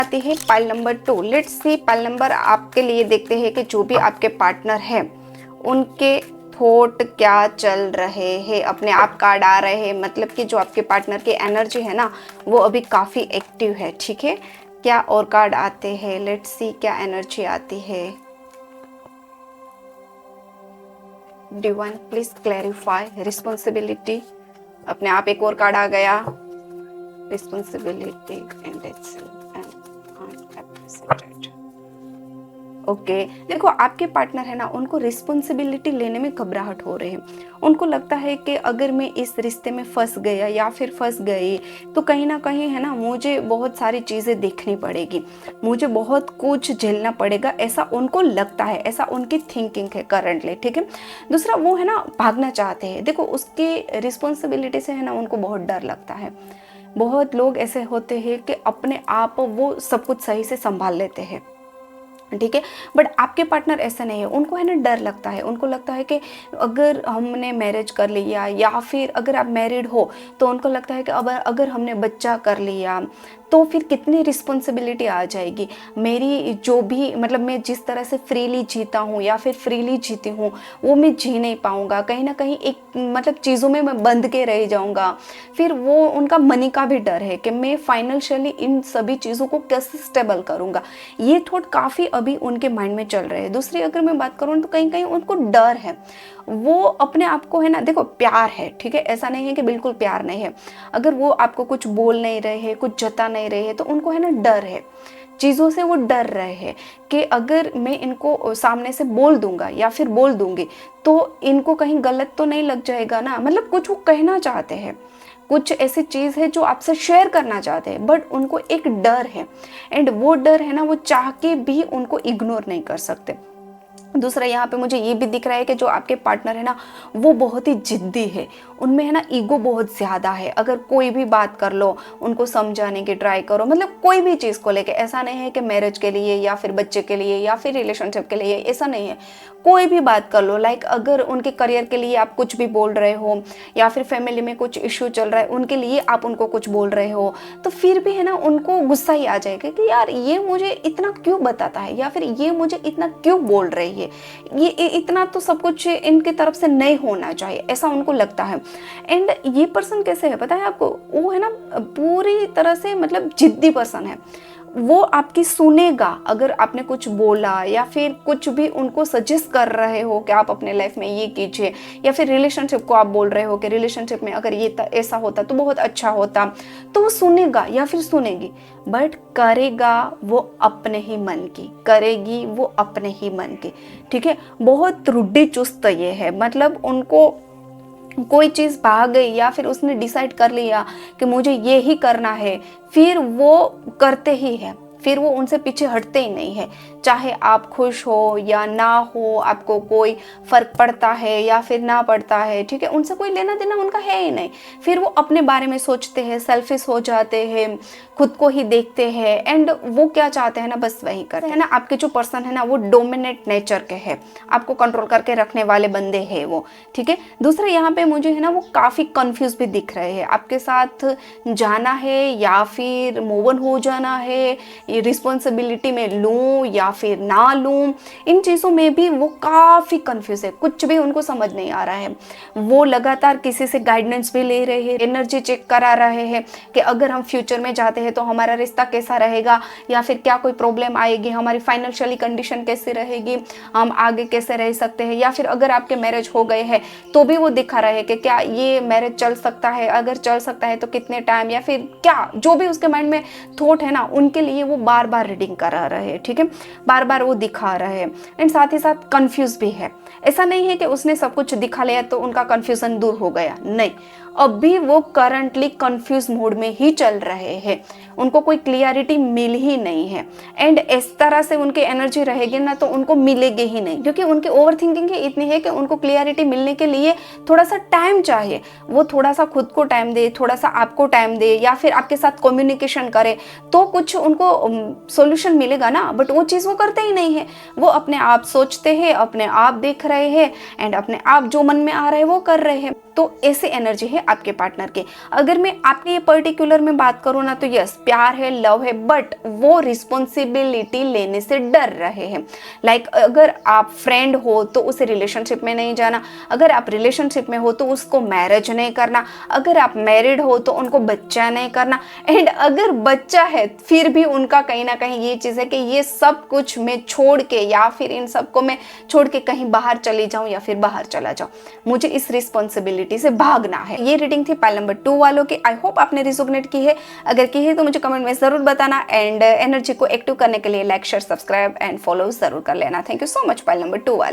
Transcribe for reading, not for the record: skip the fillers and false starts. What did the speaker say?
आती है pile number 2। Let's see pile number आपके लिए देखते हैं कि जो भी आपके पार्टनर है उनके थॉट क्या चल रहे हैं। अपने आप कार्ड आ रहे हैं, मतलब कि जो आपके पार्टनर की एनर्जी है ना वो अभी काफ़ी एक्टिव है। ठीक है, क्या और कार्ड आते हैं, लेट्स सी क्या एनर्जी आती है। Divine please clarify responsibility. अपने आप एक और कार्ड आ गया, रिस्पॉन्सिबिलिटी एंड ओके देखो आपके पार्टनर है ना उनको रिस्पॉन्सिबिलिटी लेने में घबराहट हो रही है। उनको लगता है कि अगर मैं इस रिश्ते में फंस गया या फिर फंस गई तो कहीं ना कहीं है ना मुझे बहुत सारी चीज़ें देखनी पड़ेगी, मुझे बहुत कुछ झेलना पड़ेगा, ऐसा उनको लगता है, ऐसा उनकी थिंकिंग है करंटली। ठीक है, दूसरा वो है ना भागना चाहते हैं। देखो उसके रिस्पॉन्सिबिलिटी से है ना उनको बहुत डर लगता है। बहुत लोग ऐसे होते हैं कि अपने आप वो सब कुछ सही से संभाल लेते हैं। ठीक है, बट आपके पार्टनर ऐसा नहीं है, उनको है ना डर लगता है। उनको लगता है कि अगर हमने मैरिज कर लिया या फिर अगर आप मैरिड हो तो उनको लगता है कि अब अगर हमने बच्चा कर लिया तो फिर कितनी रिस्पॉन्सिबिलिटी आ जाएगी मेरी। जो भी मतलब मैं जिस तरह से फ्रीली जीता हूँ या फिर फ्रीली जीती हूँ वो मैं जी नहीं पाऊँगा, कहीं ना कहीं एक मतलब चीज़ों में मैं बंध के रह जाऊँगा। फिर वो उनका मनी का भी डर है कि मैं फाइनेंशियली इन सभी चीज़ों को कैसे स्टेबल करूँगा। ये थॉट काफ़ी अभी उनके माइंड में चल रहे हैं। दूसरी अगर मैं बात करूँ तो कहीं कहीं उनको डर है। वो अपने आप को है ना, देखो प्यार है, ठीक है, ऐसा नहीं है कि बिल्कुल प्यार नहीं है। अगर वो आपको कुछ बोल नहीं रहे हैं, कुछ जता नहीं रहे हैं तो उनको है ना डर है, चीज़ों से वो डर रहे हैं कि अगर मैं इनको सामने से बोल दूंगा या फिर बोल दूंगी तो इनको कहीं गलत तो नहीं लग जाएगा ना। मतलब कुछ वो कहना चाहते हैं, कुछ ऐसी चीज़ है जो आपसे शेयर करना चाहते हैं, बट उनको एक डर है एंड वो डर है ना वो चाह के भी उनको इग्नोर नहीं कर सकते। दूसरा यहाँ पे मुझे ये भी दिख रहा है कि जो आपके पार्टनर है ना वो बहुत ही जिद्दी है, उनमें है ना ईगो बहुत ज़्यादा है। अगर कोई भी बात कर लो उनको समझाने की ट्राई करो, मतलब कोई भी चीज़ को लेके, ऐसा नहीं है कि मैरिज के लिए या फिर बच्चे के लिए या फिर रिलेशनशिप के लिए, ऐसा नहीं है, कोई भी बात कर लो। लाइक अगर उनके करियर के लिए आप कुछ भी बोल रहे हो या फिर फैमिली में कुछ इश्यू चल रहा है उनके लिए आप उनको कुछ बोल रहे हो तो फिर भी है ना उनको गुस्सा ही आ जाएगा कि यार ये मुझे इतना क्यों बताता है या फिर ये मुझे इतना क्यों बोल रही है, ये इतना तो सब कुछ इनकी तरफ से नहीं होना चाहिए, ऐसा उनको लगता है। एंड ये पर्सन कैसे है पता है आपको, वो है ना पूरी तरह से मतलब जिद्दी पर्सन है। वो आपकी सुनेगा अगर आपने कुछ बोला या फिर कुछ भी उनको सजेस्ट कर रहे हो कि आप अपने लाइफ में ये कीजिए, या फिर रिलेशनशिप को आप बोल रहे हो कि रिलेशनशिप में अगर ये ऐसा होता तो बहुत अच्छा होता, तो वो सुनेगा या फिर सुनेगी, बट करेगा वो अपने ही मन की, करेगी वो अपने ही मन की। ठीक है, बहुत रुड्डी चुस्त ये है, मतलब उनको कोई चीज़ भाग गई या फिर उसने डिसाइड कर लिया कि मुझे ये ही करना है, फिर वो करते ही है, फिर वो उनसे पीछे हटते ही नहीं है। चाहे आप खुश हो या ना हो, आपको कोई फर्क पड़ता है या फिर ना पड़ता है, ठीक है, उनसे कोई लेना देना उनका है ही नहीं। फिर वो अपने बारे में सोचते हैं, सेल्फिश हो जाते हैं, खुद को ही देखते हैं एंड वो क्या चाहते हैं ना बस वही करते हैं ना। आपके जो पर्सन है ना वो डोमिनेट नेचर के है, आपको कंट्रोल करके रखने वाले बंदे हैं वो। ठीक है, दूसरा यहाँ पे मुझे है ना वो काफ़ी कंफ्यूज भी दिख रहे हैं, आपके साथ जाना है या फिर मूव ऑन हो जाना है, रिस्पॉन्सिबिलिटी में लूँ या फिर ना लूँ, इन चीज़ों में भी वो काफ़ी कंफ्यूज है, कुछ भी उनको समझ नहीं आ रहा है। वो लगातार किसी से गाइडेंस भी ले रहे हैं, एनर्जी चेक करा रहे हैं कि अगर हम फ्यूचर में जाते हैं तो हमारा रिश्ता कैसा रहेगा या फिर क्या कोई प्रॉब्लम आएगी, हमारी फाइनेंशियली कंडीशन कैसी रहेगी, हम आगे कैसे रह सकते हैं, या फिर अगर आपके मैरिज हो गए हैं तो भी वो दिखा रहे हैं कि क्या ये मैरिज चल सकता है, अगर चल सकता है तो कितने टाइम, या फिर क्या जो भी उसके माइंड में थॉट है ना उनके लिए वो बार बार रीडिंग करा रहे हैं। ठीक है, बार बार वो दिखा रहे हैं एंड साथ ही साथ कंफ्यूज भी है। ऐसा नहीं है कि उसने सब कुछ दिखा लिया तो उनका कंफ्यूजन दूर हो गया, नहीं, अभी वो करंटली कंफ्यूज मोड में ही चल रहे हैं, उनको कोई क्लियरिटी मिल ही नहीं है। एंड इस तरह से उनकी एनर्जी रहेगी ना तो उनको मिलेगी ही नहीं, क्योंकि उनकी ओवर थिंकिंग ही इतनी है कि उनको क्लियरिटी मिलने के लिए थोड़ा सा टाइम चाहिए। वो थोड़ा सा खुद को टाइम दे, थोड़ा सा आपको टाइम दे, या फिर आपके साथ कम्युनिकेशन करे तो कुछ उनको सॉल्यूशन मिलेगा ना, बट वो चीज़ वो करते ही नहीं है। वो अपने आप सोचते हैं, अपने आप देख रहे हैं एंड अपने आप जो मन में आ रहा है वो कर रहे हैं। तो ऐसी एनर्जी है है आपके पार्टनर के। अगर मैं आपके ये पर्टिकुलर में बात करूँ ना, तो यस प्यार है, लव है, बट वो रिस्पॉन्सिबिलिटी लेने से डर रहे हैं। लाइक अगर आप फ्रेंड हो तो उसे रिलेशनशिप में नहीं जाना, अगर आप रिलेशनशिप में हो तो उसको मैरिज नहीं करना, अगर आप मैरिड हो तो उनको बच्चा नहीं करना, एंड अगर बच्चा है फिर भी उनका कहीं ना कहीं ये चीज़ है कि ये सब कुछ मैं छोड़ के या फिर इन सबको मैं छोड़ के कहीं बाहर चली जाऊं या फिर बाहर चला जाऊं, मुझे इस रिस्पॉन्सिबिलिटी से भागना है। ये रीडिंग थी पाइल नंबर 2 वालों की। आई होप आपने रिजोनेट की है, अगर की है तो मुझे कमेंट में जरूर बताना, एंड एनर्जी को एक्टिव करने के लिए like share subscribe and follow जरूर कर लेना। Thank you so much pile number 2 वाले।